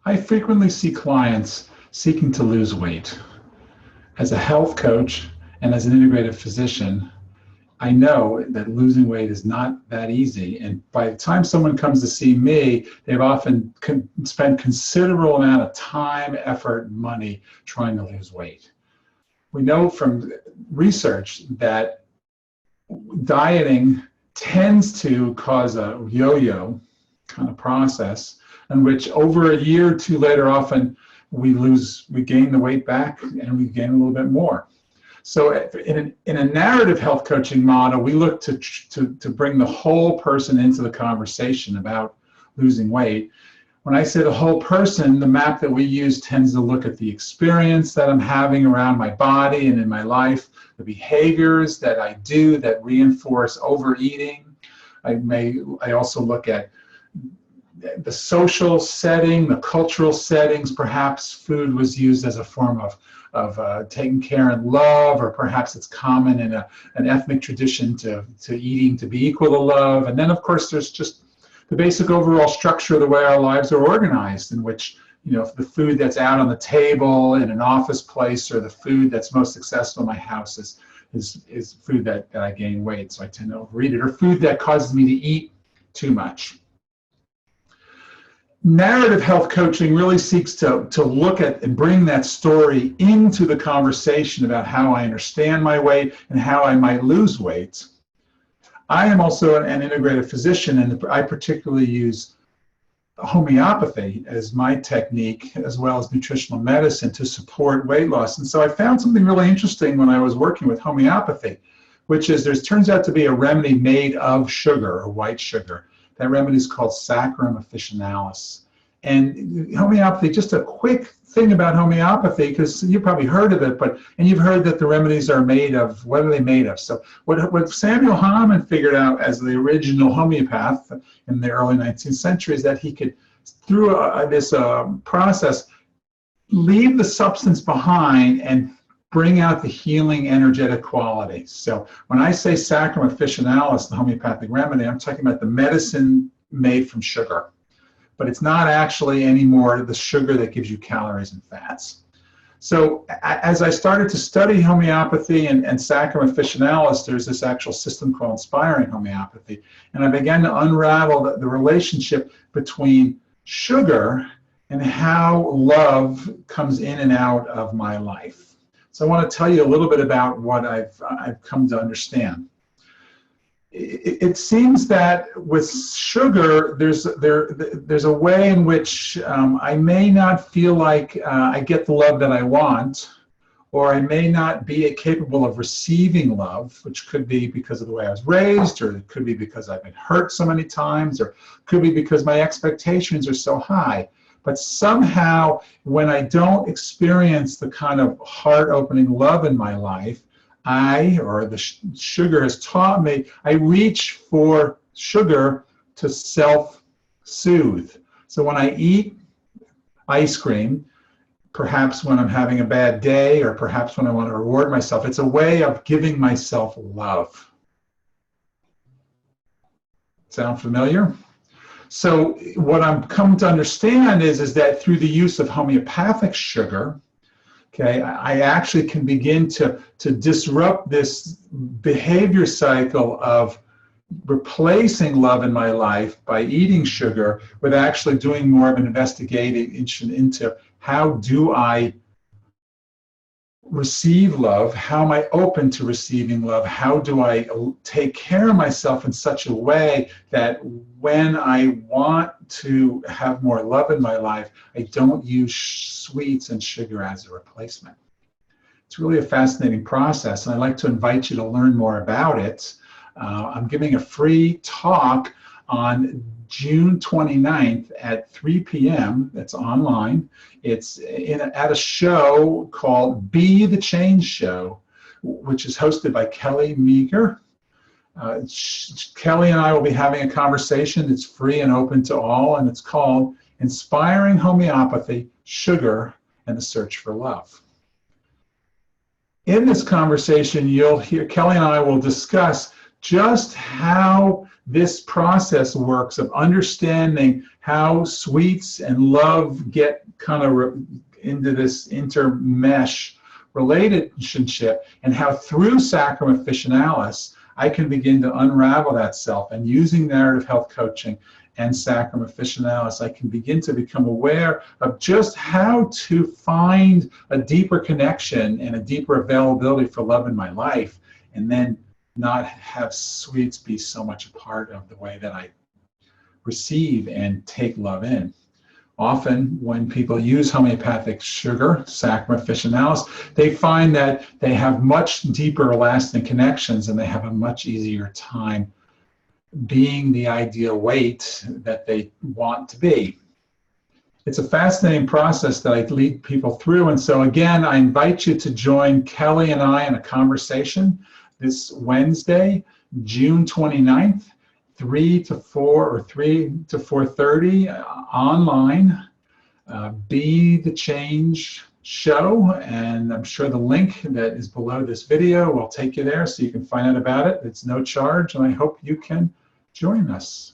I frequently see clients seeking to lose weight. As a health coach and as an integrative physician, I know that losing weight is not that easy. And by the time someone comes to see me, they've often spent considerable amount of time, effort, and money trying to lose weight. We know from research that dieting tends to cause a yo-yo kind of process in which over a year or two later, often we gain the weight back and we gain a little bit more. So in a narrative health coaching model, we look to bring the whole person into the conversation about losing weight. When I say the whole person, the map that we use tends to look at the experience that I'm having around my body and in my life, the behaviors that I do that reinforce overeating. I also look at the social setting, the cultural settings. Perhaps food was used as a form of taking care and love, or perhaps it's common in an ethnic tradition to eating to be equal to love. And then, of course, there's just the basic overall structure of the way our lives are organized, in which, the food that's out on the table in an office place, or the food that's most successful in my house is food that I gain weight, so I tend to overeat it, or food that causes me to eat too much. Narrative health coaching really seeks to look at and bring that story into the conversation about how I understand my weight and how I might lose weight. I am also an integrative physician, and I particularly use homeopathy as my technique, as well as nutritional medicine, to support weight loss. And so I found something really interesting when I was working with homeopathy, which is there turns out to be a remedy made of sugar, or white sugar. That remedy is called Saccharum officinalis. And homeopathy, just a quick thing about homeopathy, because you've probably heard of it, and you've heard that the remedies are made of, what are they made of? So what Samuel Hahnemann figured out as the original homeopath in the early 19th century is that he could, through this process, leave the substance behind and bring out the healing energetic qualities. So when I say Saccharum officinalis, the homeopathic remedy, I'm talking about the medicine made from sugar. But it's not actually anymore the sugar that gives you calories and fats. So as I started to study homeopathy and Saccharum officinalis, there's this actual system called Inspiring Homeopathy. And I began to unravel the relationship between sugar and how love comes in and out of my life. So I want to tell you a little bit about what I've come to understand. It seems that with sugar, there's a way in which I may not feel like I get the love that I want, or I may not be capable of receiving love, which could be because of the way I was raised, or it could be because I've been hurt so many times, or it could be because my expectations are so high. But somehow, when I don't experience the kind of heart-opening love in my life, sugar has taught me, I reach for sugar to self-soothe. So when I eat ice cream, perhaps when I'm having a bad day, or perhaps when I want to reward myself, it's a way of giving myself love. Sound familiar? So what I'm come to understand is that through the use of homeopathic sugar, okay, I actually can begin to disrupt this behavior cycle of replacing love in my life by eating sugar, with actually doing more of an investigation into how do I receive love, how am I open to receiving love, how do I take care of myself in such a way that when I want to have more love in my life, I don't use sweets and sugar as a replacement. It's really a fascinating process, and I'd like to invite you to learn more about it. I'm giving a free talk on June 29th at 3 p.m. It's online. It's at a show called Be the Change Show, which is hosted by Kelly Meager. Kelly and I will be having a conversation. It's free and open to all, and it's called Inspiring Homeopathy, Sugar, and the Search for Love. In this conversation, you'll hear Kelly and I will discuss just how this process works of understanding how sweets and love get kind of into this intermesh relationship, and how through Sacrum Officinalis I can begin to unravel that self. And using narrative health coaching and Sacrum Officinalis, I can begin to become aware of just how to find a deeper connection and a deeper availability for love in my life, and then not have sweets be so much a part of the way that I receive and take love in. Often when people use homeopathic sugar, Sacrum Officinalis, they find that they have much deeper lasting connections, and they have a much easier time being the ideal weight that they want to be. It's a fascinating process that I lead people through. And so again, I invite you to join Kelly and I in a conversation this Wednesday, June 29th, 3 to 4 or 3 to 4:30 online. Be the Change show, and I'm sure the link that is below this video will take you there so you can find out about it. It's no charge, and I hope you can join us.